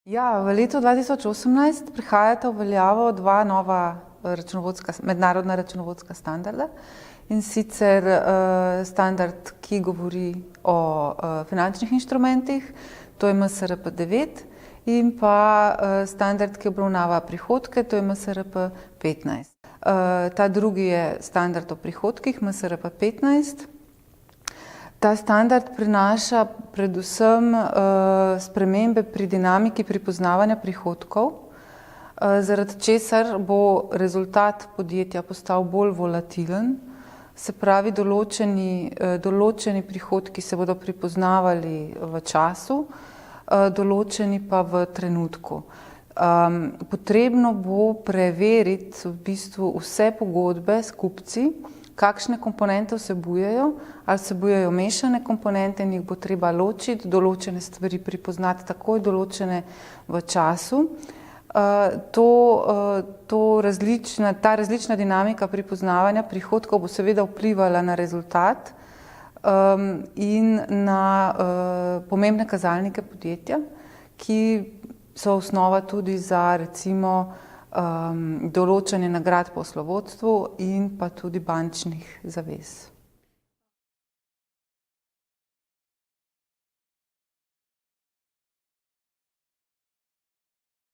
Ja, v letu 2018 prihajata v veljavo dva nova mednarodna računovodska standarda, in sicer standard, ki govori o finančnih inštrumentih, to je MSRP 9, in pa standard, ki obravnava prihodke, to je MSRP 15. Ta drugi je standard o prihodkih, MSRP 15. Ta standard prinaša predvsem spremembe pri dinamiki prepoznavanja prihodkov, zaradi česar bo rezultat podjetja postal bolj volatilen, se pravi določeni prihodki se bodo prepoznavali v času, določeni pa v trenutku. Potrebno bo preveriti v bistvu vse pogodbe s kupci, kakšne komponente vsebujejo, ali vsebujejo mešane komponente in jih bo treba ločiti, določene stvari prepoznati takoj, določene v času. Ta različna dinamika prepoznavanja prihodkov bo seveda vplivala na rezultat in na pomembne kazalnike podjetja, ki so osnova tudi za recimo določanje nagrad poslovodstvu in pa tudi bančnih zavez.